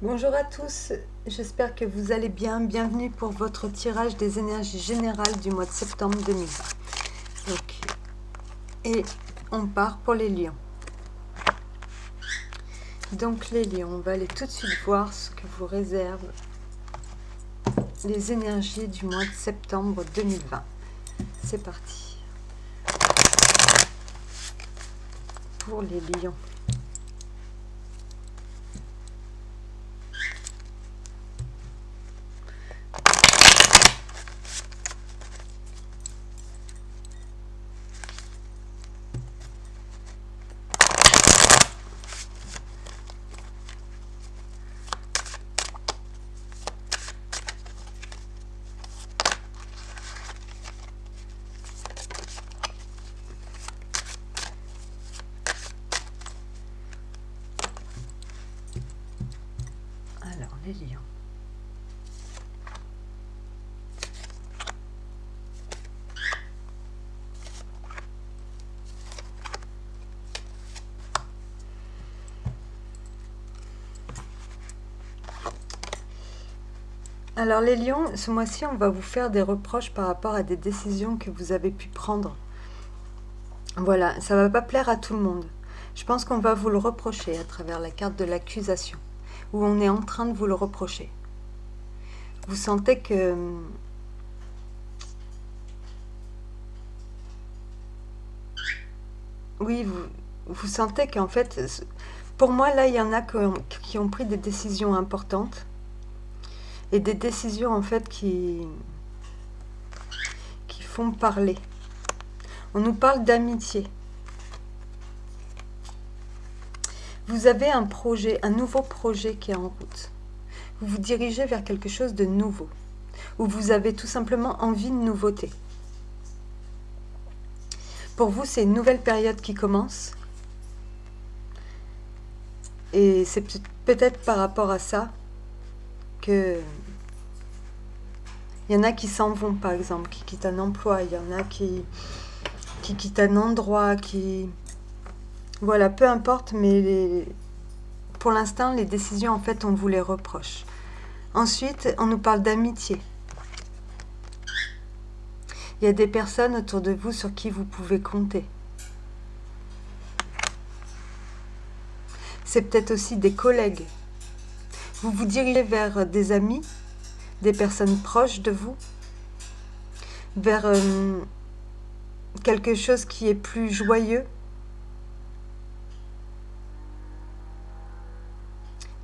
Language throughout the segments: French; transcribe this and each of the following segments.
Bonjour à tous, j'espère que vous allez bien. Bienvenue pour votre tirage des énergies générales du mois de septembre 2020. Et on part pour les lions. Donc les lions, on va aller tout de suite voir ce que vous réservent les énergies du mois de septembre 2020. C'est parti. Pour les lions. Alors les lions. Alors les lions, ce mois-ci, on va vous faire des reproches par rapport à des décisions que vous avez pu prendre. Voilà, ça ne va pas plaire à tout le monde. Je pense qu'on va vous le reprocher à travers la carte de l'accusation, où on est en train de vous le reprocher. Vous sentez que... Oui, vous sentez qu'en fait, pour moi, là, il y en a qui ont pris des décisions importantes, et des décisions, en fait, qui font parler. On nous parle d'amitié. Vous avez un projet, un nouveau projet qui est en route. Vous vous dirigez vers quelque chose de nouveau, où vous avez tout simplement envie de nouveauté. Pour vous, c'est une nouvelle période qui commence. Et c'est peut-être par rapport à ça que... Il y en a qui s'en vont, par exemple, qui quittent un emploi. Il y en a qui quittent un endroit, qui... Voilà, peu importe, mais pour l'instant, les décisions, en fait, on vous les reproche. Ensuite, on nous parle d'amitié. Il y a des personnes autour de vous sur qui vous pouvez compter. C'est peut-être aussi des collègues. Vous vous dirigez vers des amis, des personnes proches de vous, vers quelque chose qui est plus joyeux.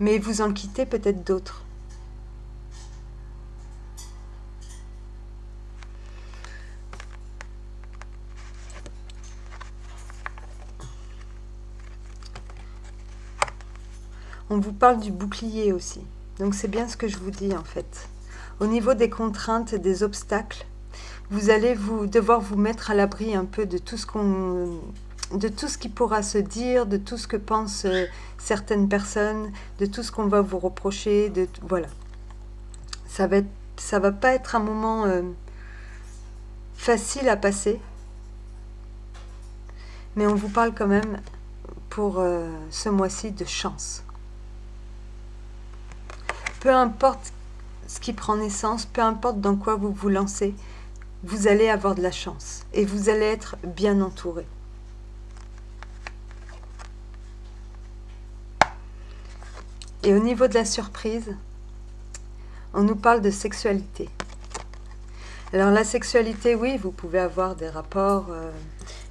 Mais vous en quittez peut-être d'autres. On vous parle du bouclier aussi. Donc c'est bien ce que je vous dis en fait. Au niveau des contraintes et des obstacles, vous allez devoir vous mettre à l'abri un peu de tout ce qui pourra se dire, de tout ce que pensent certaines personnes, de tout ce qu'on va vous reprocher, voilà. Ça va pas être un moment facile à passer, mais on vous parle quand même pour ce mois-ci de chance. Peu importe ce qui prend naissance, peu importe dans quoi vous vous lancez, vous allez avoir de la chance et vous allez être bien entouré. Et au niveau de la surprise, on nous parle de sexualité. Alors la sexualité, oui, vous pouvez avoir des rapports,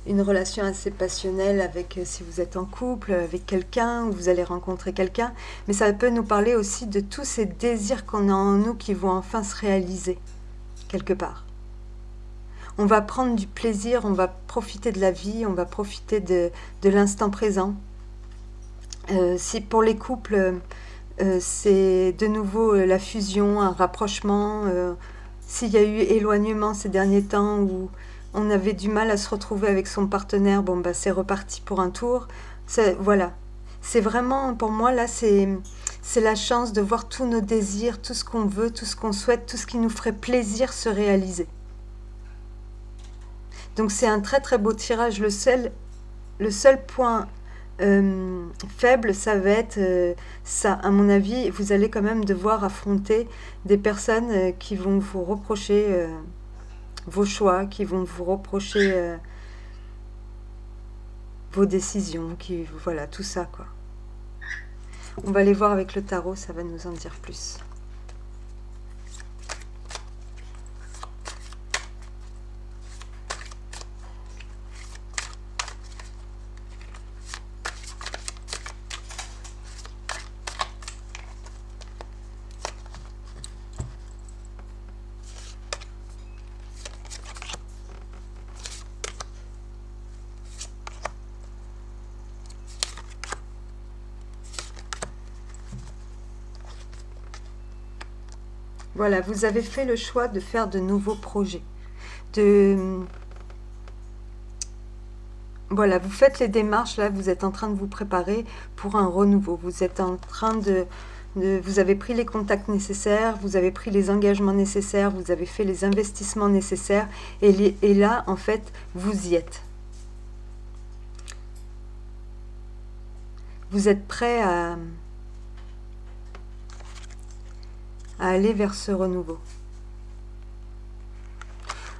une relation assez passionnelle avec, si vous êtes en couple, avec quelqu'un, ou vous allez rencontrer quelqu'un, mais ça peut nous parler aussi de tous ces désirs qu'on a en nous qui vont enfin se réaliser, quelque part. On va prendre du plaisir, on va profiter de la vie, on va profiter de l'instant présent. Si pour les couples, c'est de nouveau la fusion, un rapprochement, s'il y a eu éloignement ces derniers temps où on avait du mal à se retrouver avec son partenaire, bon bah c'est reparti pour un tour. Voilà, c'est vraiment pour moi là c'est la chance de voir tous nos désirs, tout ce qu'on veut, tout ce qu'on souhaite, tout ce qui nous ferait plaisir se réaliser. Donc c'est un très très beau tirage. Le seul point faible, ça va être ça. À mon avis, vous allez quand même devoir affronter des personnes qui vont vous reprocher vos choix, qui vont vous reprocher vos décisions, voilà, tout ça, quoi. On va aller voir avec le tarot, ça va nous en dire plus. Voilà, vous avez fait le choix de faire de nouveaux projets. Voilà, vous faites les démarches, là, vous êtes en train de vous préparer pour un renouveau. Vous êtes en train vous avez pris les contacts nécessaires, vous avez pris les engagements nécessaires, vous avez fait les investissements nécessaires, et là, en fait, vous y êtes. Vous êtes prêt à aller vers ce renouveau.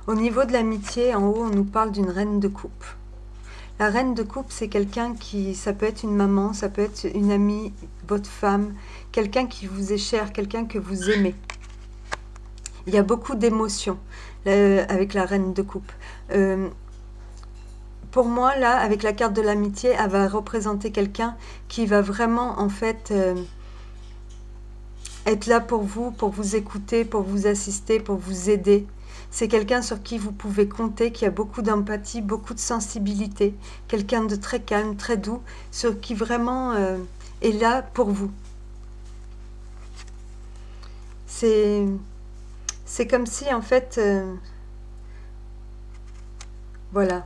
Au niveau de l'amitié, en haut, on nous parle d'une reine de coupe. La reine de coupe, c'est quelqu'un ça peut être une maman, ça peut être une amie, votre femme, quelqu'un qui vous est cher, quelqu'un que vous aimez. Il y a beaucoup d'émotions avec la reine de coupe. Pour moi, là, avec la carte de l'amitié, elle va représenter quelqu'un qui va vraiment, en fait, être là pour vous écouter, pour vous assister, pour vous aider. C'est quelqu'un sur qui vous pouvez compter, qui a beaucoup d'empathie, beaucoup de sensibilité, quelqu'un de très calme, très doux, sur qui vraiment est là pour vous. C'est comme si, en fait, voilà,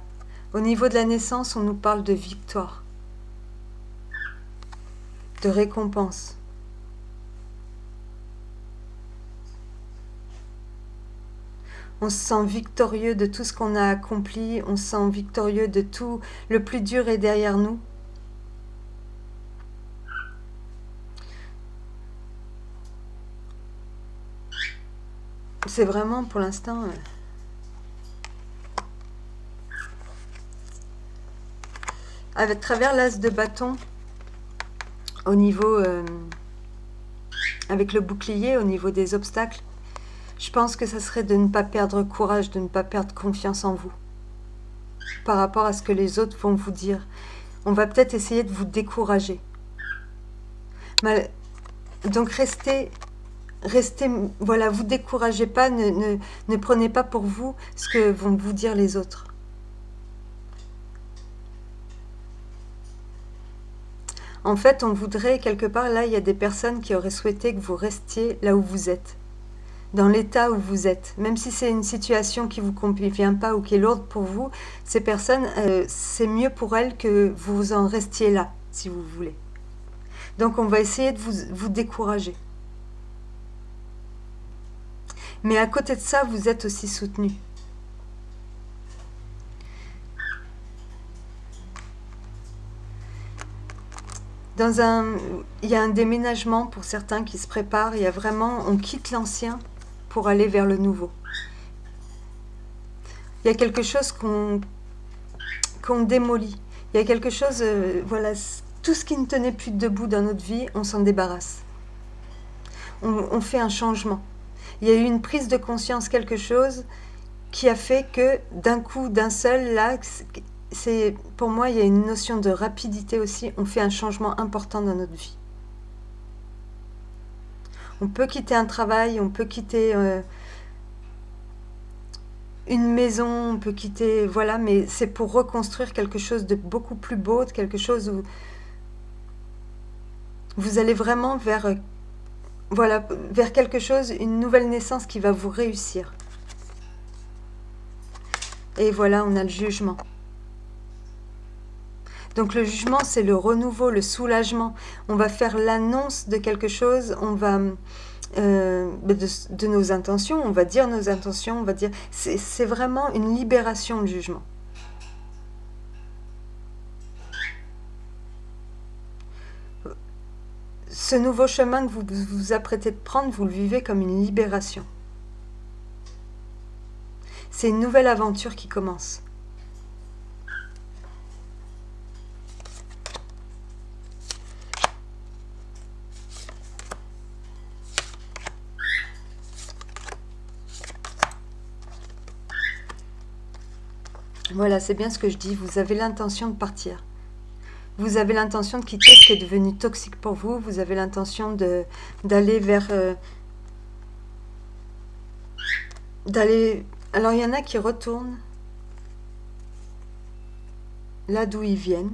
au niveau de la naissance, on nous parle de victoire, de récompense. On se sent victorieux de tout ce qu'on a accompli, on se sent victorieux de tout, le plus dur est derrière nous. C'est vraiment, pour l'instant, à travers l'as de bâton, au niveau, avec le bouclier, au niveau des obstacles, je pense que ça serait de ne pas perdre courage, de ne pas perdre confiance en vous, par rapport à ce que les autres vont vous dire. On va peut-être essayer de vous décourager. Donc restez, voilà, vous découragez pas, ne prenez pas pour vous ce que vont vous dire les autres. En fait, on voudrait, quelque part, là, il y a des personnes qui auraient souhaité que vous restiez là où vous êtes, dans l'état où vous êtes. Même si c'est une situation qui ne vous convient pas ou qui est lourde pour vous, ces personnes, c'est mieux pour elles que vous en restiez là, si vous voulez. Donc on va essayer de vous décourager. Mais à côté de ça, vous êtes aussi soutenu. Il y a un déménagement pour certains qui se préparent. Il y a vraiment, on quitte l'ancien pour aller vers le nouveau. Il y a quelque chose qu'on démolit. Il y a quelque chose, voilà, tout ce qui ne tenait plus debout dans notre vie, on s'en débarrasse. On fait un changement. Il y a eu une prise de conscience, quelque chose qui a fait que d'un coup, d'un seul, là, pour moi, il y a une notion de rapidité aussi. On fait un changement important dans notre vie. On peut quitter un travail, on peut quitter une maison, on peut quitter, voilà, mais c'est pour reconstruire quelque chose de beaucoup plus beau, de quelque chose où vous allez vraiment vers, voilà, vers quelque chose, une nouvelle naissance qui va vous réussir. Et voilà, on a le jugement. Donc le jugement, c'est le renouveau, le soulagement. On va faire l'annonce de quelque chose, on va de nos intentions, on va dire nos intentions, on va dire... C'est vraiment une libération, le jugement. ce nouveau chemin que vous vous apprêtez de prendre, vous le vivez comme une libération. C'est une nouvelle aventure qui commence. Voilà, c'est bien ce que je dis. Vous avez l'intention de partir. Vous avez l'intention de quitter ce qui est devenu toxique pour vous. Vous avez l'intention d'aller vers... Alors, il y en a qui retournent là d'où ils viennent.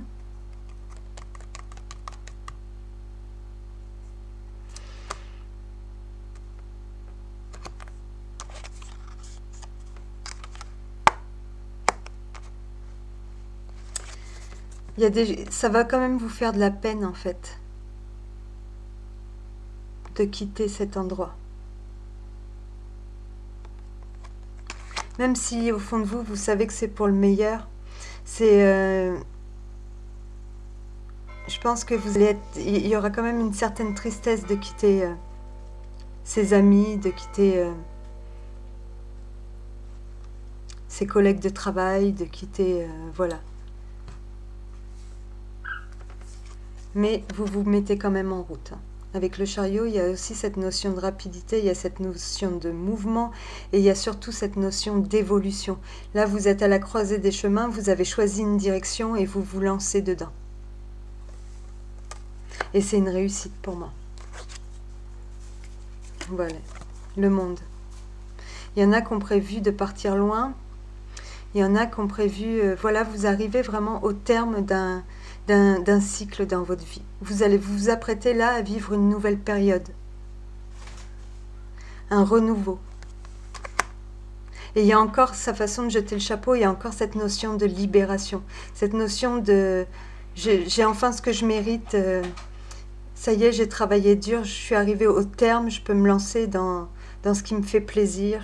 Ça va quand même vous faire de la peine, en fait, de quitter cet endroit. Même si, au fond de vous, vous savez que c'est pour le meilleur, je pense que il y aura quand même une certaine tristesse de quitter ses amis, de quitter ses collègues de travail, de quitter... voilà. Mais vous vous mettez quand même en route. Avec le chariot, il y a aussi cette notion de rapidité, il y a cette notion de mouvement, et il y a surtout cette notion d'évolution. Là, vous êtes à la croisée des chemins, vous avez choisi une direction et vous vous lancez dedans. Et c'est une réussite pour moi. Voilà, le monde. Il y en a qui ont prévu de partir loin, il y en a qui ont prévu... voilà, vous arrivez vraiment au terme d'un cycle dans votre vie. Vous allez vous apprêter là à vivre une nouvelle période. Un renouveau. Et il y a encore sa façon de jeter le chapeau, il y a encore cette notion de libération. Cette notion de... J'ai enfin ce que je mérite. Ça y est, j'ai travaillé dur, je suis arrivée au terme, je peux me lancer dans ce qui me fait plaisir.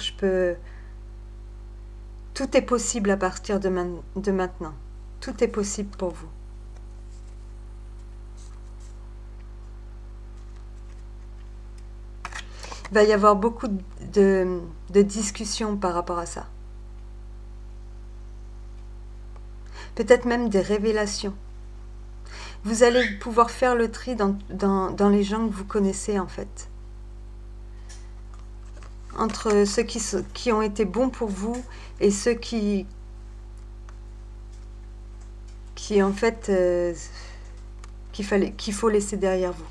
Tout est possible à partir de maintenant. Tout est possible pour vous. Il va y avoir beaucoup de discussions par rapport à ça. Peut-être même des révélations. Vous allez pouvoir faire le tri dans les gens que vous connaissez, en fait. Entre ceux qui ont été bons pour vous et ceux qui en fait, qu'il faut laisser derrière vous.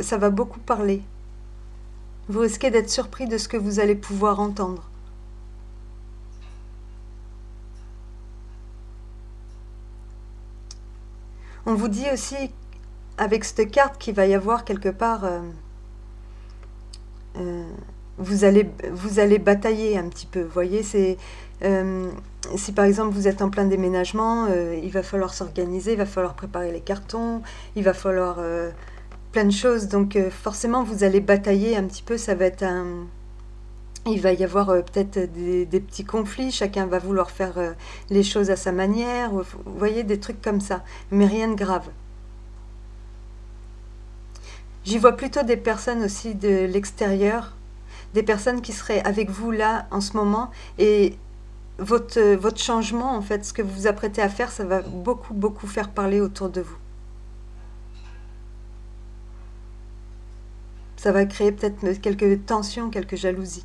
Ça va beaucoup parler. Vous risquez d'être surpris de ce que vous allez pouvoir entendre. On vous dit aussi, avec cette carte, qu'il va y avoir quelque part... vous allez batailler un petit peu. Vous voyez, si par exemple vous êtes en plein déménagement, il va falloir s'organiser, il va falloir préparer les cartons, il va falloir... plein de choses, donc forcément vous allez batailler un petit peu, ça va être il va y avoir peut-être des petits conflits, chacun va vouloir faire les choses à sa manière, vous voyez, des trucs comme ça, mais rien de grave. J'y vois plutôt des personnes aussi de l'extérieur, des personnes qui seraient avec vous là en ce moment, et votre changement, en fait, ce que vous vous apprêtez à faire, ça va beaucoup faire parler autour de vous. Ça va créer peut-être quelques tensions, quelques jalousies.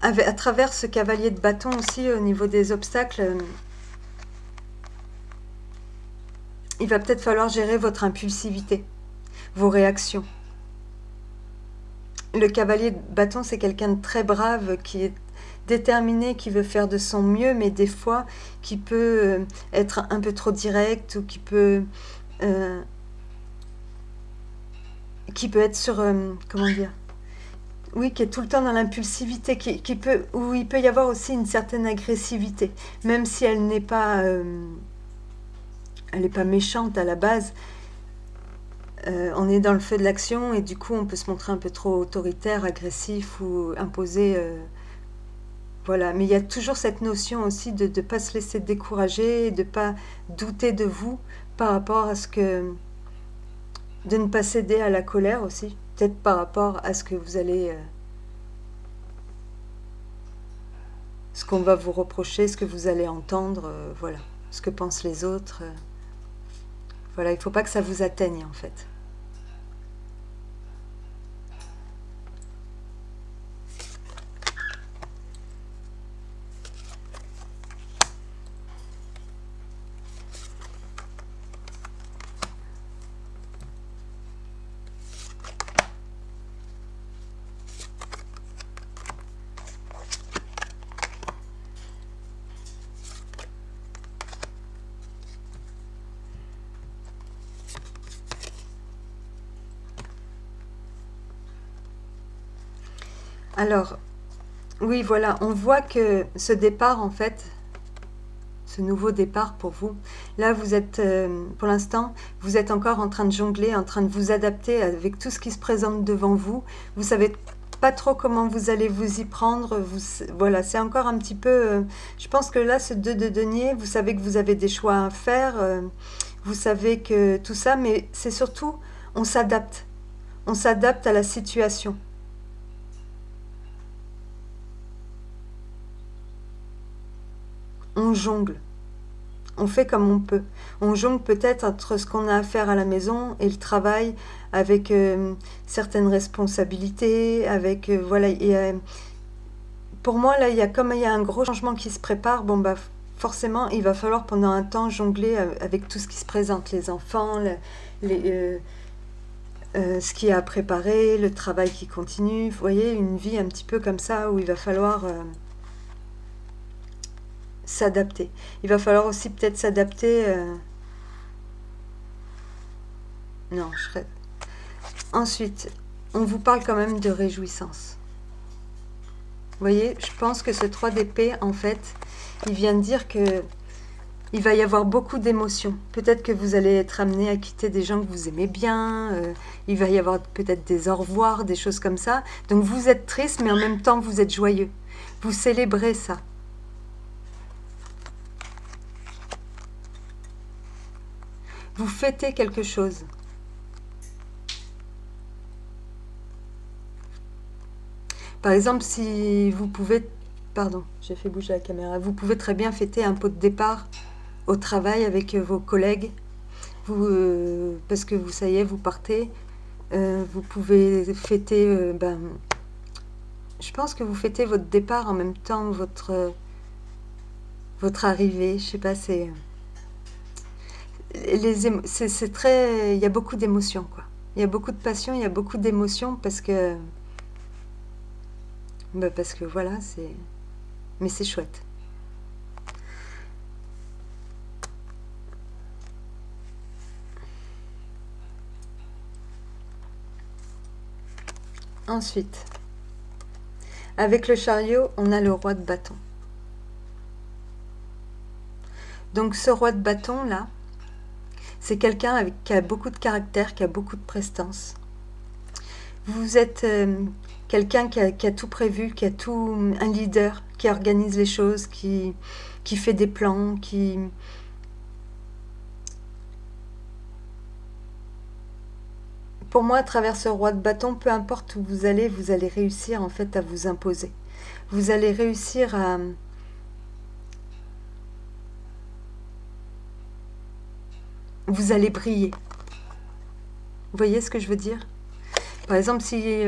À travers ce cavalier de bâton aussi, au niveau des obstacles, il va peut-être falloir gérer votre impulsivité, vos réactions. Le cavalier de bâton, c'est quelqu'un de très brave, qui est déterminé, qui veut faire de son mieux, mais des fois qui peut être un peu trop direct, ou qui peut être sur... comment dire, oui, qui est tout le temps dans l'impulsivité, où il peut y avoir aussi une certaine agressivité, même si elle n'est pas méchante à la base. on est dans le feu de l'action et du coup on peut se montrer un peu trop autoritaire, agressif ou imposer. Voilà, mais il y a toujours cette notion aussi de ne pas se laisser décourager, de ne pas douter de vous par rapport à ce que... de ne pas céder à la colère aussi, peut-être par rapport à ce que vous allez... ce qu'on va vous reprocher, ce que vous allez entendre, voilà, ce que pensent les autres. Voilà, il ne faut pas que ça vous atteigne en fait. Alors, oui, voilà, on voit que ce départ, en fait, ce nouveau départ pour vous, là, vous êtes, pour l'instant, vous êtes encore en train de jongler, en train de vous adapter avec tout ce qui se présente devant vous. Vous savez pas trop comment vous allez vous y prendre. Voilà, c'est encore un petit peu... je pense que là, ce 2 de denier, vous savez que vous avez des choix à faire, vous savez que tout ça, mais c'est surtout, on s'adapte. On s'adapte à la situation. On jongle. On fait comme on peut. On jongle peut-être entre ce qu'on a à faire à la maison et le travail, avec certaines responsabilités, avec voilà. Pour moi là, comme il y a un gros changement qui se prépare, bon bah forcément, il va falloir pendant un temps jongler avec tout ce qui se présente, les enfants, ce qu'il y a à préparer, le travail qui continue. Vous voyez, une vie un petit peu comme ça où il va falloir s'adapter. Il va falloir aussi peut-être s'adapter. Non, je serais... Ensuite, on vous parle quand même de réjouissance. Vous voyez, je pense que ce 3 d'épée, en fait, il vient de dire que il va y avoir beaucoup d'émotions. Peut-être que vous allez être amené à quitter des gens que vous aimez bien. Il va y avoir peut-être des au revoir, des choses comme ça. Donc vous êtes triste, mais en même temps, vous êtes joyeux. Vous célébrez ça. Vous fêtez quelque chose. Par exemple, si vous pouvez... Pardon, j'ai fait bouger la caméra. Vous pouvez très bien fêter un pot de départ au travail avec vos collègues. Parce que vous, ça y est, vous partez. Vous pouvez fêter... je pense que vous fêtez votre départ en même temps, votre arrivée. Je sais pas, c'est... c'est très... Il y a beaucoup d'émotions, quoi. Il y a beaucoup de passion, il y a beaucoup d'émotions parce que... parce que voilà, c'est... Mais c'est chouette. Ensuite, avec le chariot, on a le roi de bâton. Donc ce roi de bâton là, c'est quelqu'un qui a beaucoup de caractère, qui a beaucoup de prestance. Vous êtes quelqu'un qui a tout prévu, qui a tout, un leader, qui organise les choses, qui fait des plans, qui... Pour moi, à travers ce roi de bâton, peu importe où vous allez réussir en fait à vous imposer. Vous allez réussir à... Vous allez briller. Vous voyez ce que je veux dire? Par exemple, si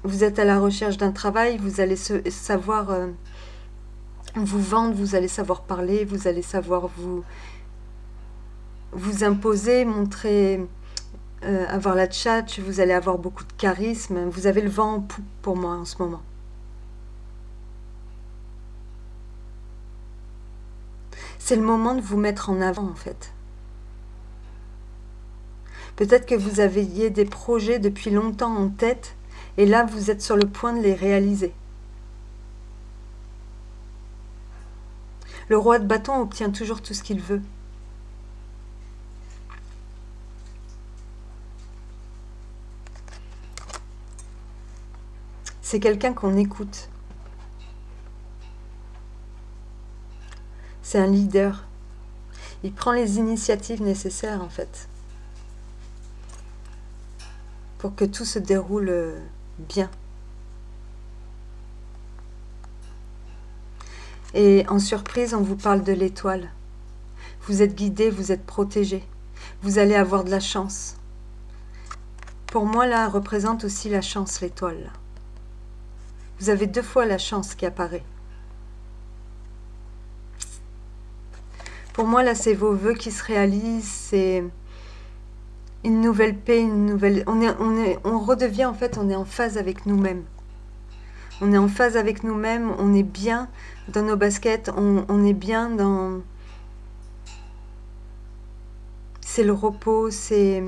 vous êtes à la recherche d'un travail, vous allez savoir vous vendre, vous allez savoir parler, vous allez savoir vous imposer, montrer, avoir la tchatche, vous allez avoir beaucoup de charisme. Vous avez le vent en poupe pour moi en ce moment. C'est le moment de vous mettre en avant en fait. Peut-être que vous aviez des projets depuis longtemps en tête et là vous êtes sur le point de les réaliser. Le roi de bâton obtient toujours tout ce qu'il veut. C'est quelqu'un qu'on écoute. C'est un leader. Il prend les initiatives nécessaires, en fait, pour que tout se déroule bien. Et en surprise, on vous parle de l'étoile. Vous êtes guidé, vous êtes protégé. Vous allez avoir de la chance. Pour moi, là, représente aussi la chance, l'étoile. Vous avez 2 fois la chance qui apparaît. Pour moi, là, c'est vos vœux qui se réalisent, c'est une nouvelle paix, une nouvelle... On redevient, en fait, on est en phase avec nous-mêmes. On est en phase avec nous-mêmes, on est bien dans nos baskets, on est bien dans... C'est le repos, c'est...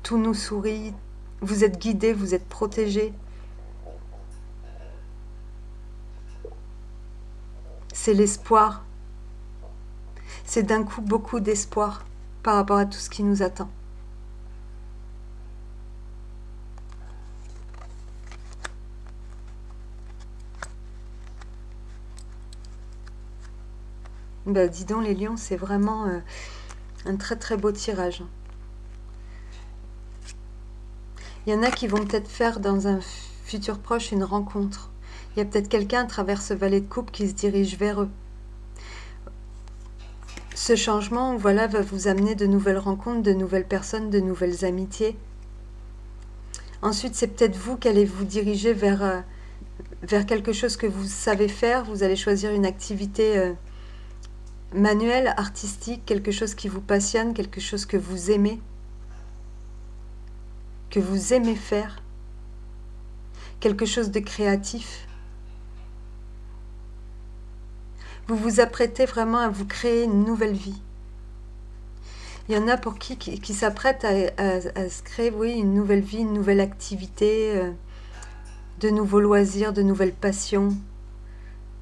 Tout nous sourit, vous êtes guidés, vous êtes protégés. C'est l'espoir. C'est d'un coup beaucoup d'espoir par rapport à tout ce qui nous attend. Ben, dis donc, les lions, c'est vraiment un très très beau tirage. Il y en a qui vont peut-être faire dans un futur proche une rencontre. Il y a peut-être quelqu'un à travers ce valet de coupe qui se dirige vers eux. Ce changement, voilà, va vous amener de nouvelles rencontres, de nouvelles personnes, de nouvelles amitiés. Ensuite, c'est peut-être vous qui allez vous diriger vers quelque chose que vous savez faire. Vous allez choisir une activité manuelle, artistique, quelque chose qui vous passionne, quelque chose que vous aimez faire, quelque chose de créatif. Vous vous apprêtez vraiment à vous créer une nouvelle vie. Il y en a pour qui s'apprêtent à se créer, oui, une nouvelle vie, une nouvelle activité, de nouveaux loisirs, de nouvelles passions.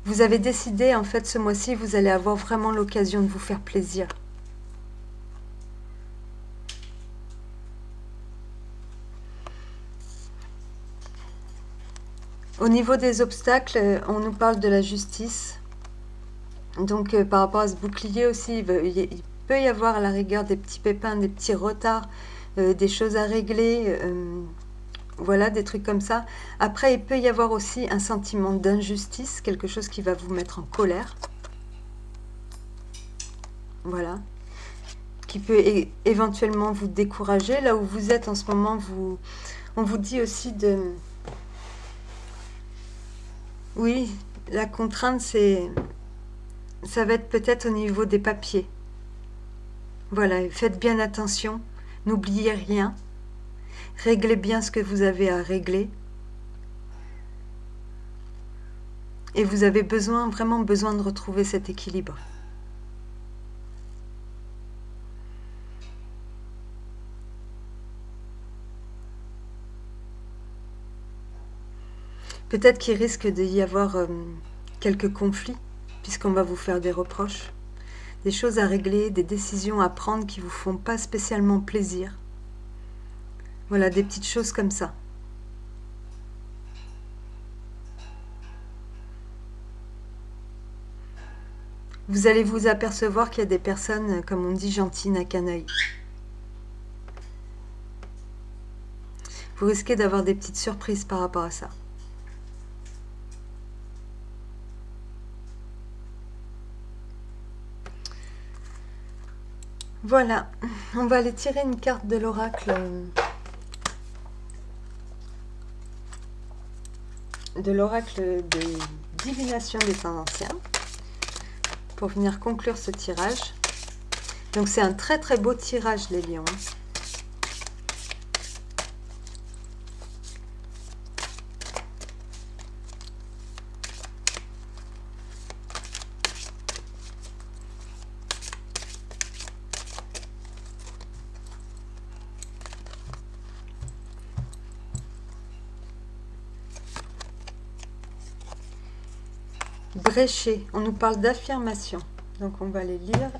Vous avez décidé, en fait, ce mois-ci, vous allez avoir vraiment l'occasion de vous faire plaisir. Au niveau des obstacles, on nous parle de la justice. Donc, par rapport à ce bouclier aussi, il peut y avoir à la rigueur des petits pépins, des petits retards, des choses à régler, voilà, des trucs comme ça. Après, il peut y avoir aussi un sentiment d'injustice, quelque chose qui va vous mettre en colère. Voilà. Qui peut éventuellement vous décourager. Là où vous êtes en ce moment, on vous dit aussi de... Oui, la contrainte, ça va être peut-être au niveau des papiers. Voilà, faites bien attention, n'oubliez rien, réglez bien ce que vous avez à régler. Et vous avez vraiment besoin de retrouver cet équilibre. Peut-être qu'il risque d'y avoir quelques conflits, puisqu'on va vous faire des reproches, des choses à régler, des décisions à prendre qui ne vous font pas spécialement plaisir. Voilà, des petites choses comme ça. Vous allez vous apercevoir qu'il y a des personnes, comme on dit, gentilles n'a qu'un œil. Vous risquez d'avoir des petites surprises par rapport à ça. Voilà, on va aller tirer une carte de l'oracle de divination des temps anciens pour venir conclure ce tirage. Donc c'est un très très beau tirage, les lions. Brécher, on nous parle d'affirmation. Donc on va les lire.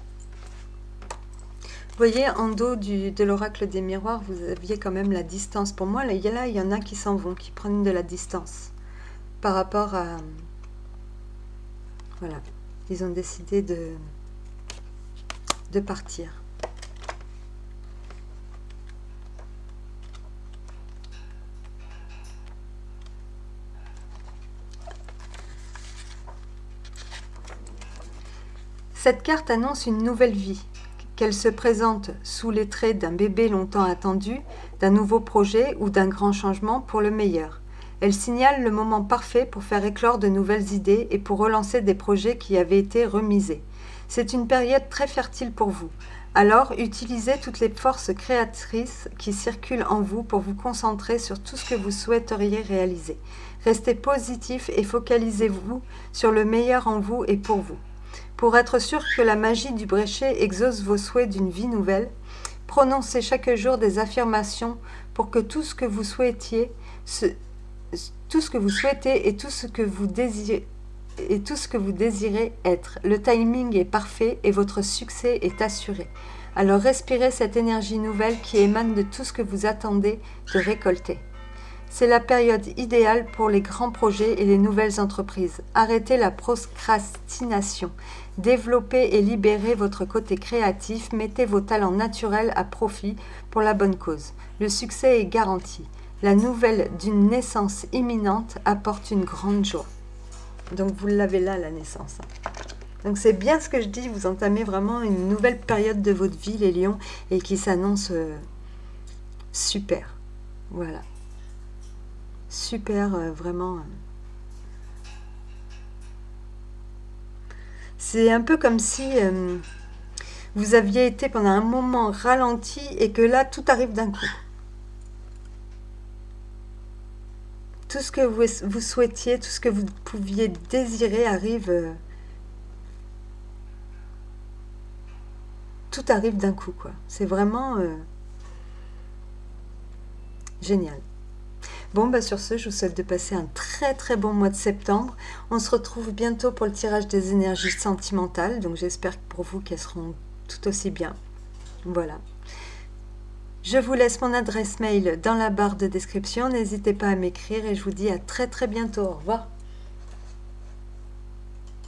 Vous voyez, en dos de l'oracle des miroirs, vous aviez quand même la distance. Pour moi, là, il y en a qui s'en vont, qui prennent de la distance. par rapport à... Voilà, ils ont décidé de partir. Cette carte annonce une nouvelle vie, qu'elle se présente sous les traits d'un bébé longtemps attendu, d'un nouveau projet ou d'un grand changement pour le meilleur. Elle signale le moment parfait pour faire éclore de nouvelles idées et pour relancer des projets qui avaient été remisés. C'est une période très fertile pour vous. Alors, utilisez toutes les forces créatrices qui circulent en vous pour vous concentrer sur tout ce que vous souhaiteriez réaliser. Restez positif et focalisez-vous sur le meilleur en vous et pour vous. Pour être sûr que la magie du bréchet exauce vos souhaits d'une vie nouvelle, prononcez chaque jour des affirmations pour que tout ce que vous souhaitiez, tout ce que vous souhaitez et tout ce que vous désirez être. Le timing est parfait et votre succès est assuré. Alors respirez cette énergie nouvelle qui émane de tout ce que vous attendez de récolter. C'est la période idéale pour les grands projets et les nouvelles entreprises. Arrêtez la procrastination. Développez et libérez votre côté créatif. Mettez vos talents naturels à profit pour la bonne cause. Le succès est garanti. La nouvelle d'une naissance imminente apporte une grande joie. Donc vous l'avez là, la naissance. Donc c'est bien ce que je dis, vous entamez vraiment une nouvelle période de votre vie, les lions, et qui s'annonce super. Voilà. Super, vraiment. C'est un peu comme si vous aviez été pendant un moment ralenti et que là, tout arrive d'un coup. Tout ce que vous souhaitiez, tout ce que vous pouviez désirer arrive... tout arrive d'un coup, quoi. C'est vraiment génial. Bon, bah sur ce, je vous souhaite de passer un très très bon mois de septembre. On se retrouve bientôt pour le tirage des énergies sentimentales. Donc j'espère que pour vous qu'elles seront tout aussi bien. Voilà. Je vous laisse mon adresse mail dans la barre de description. N'hésitez pas à m'écrire et je vous dis à très très bientôt. Au revoir.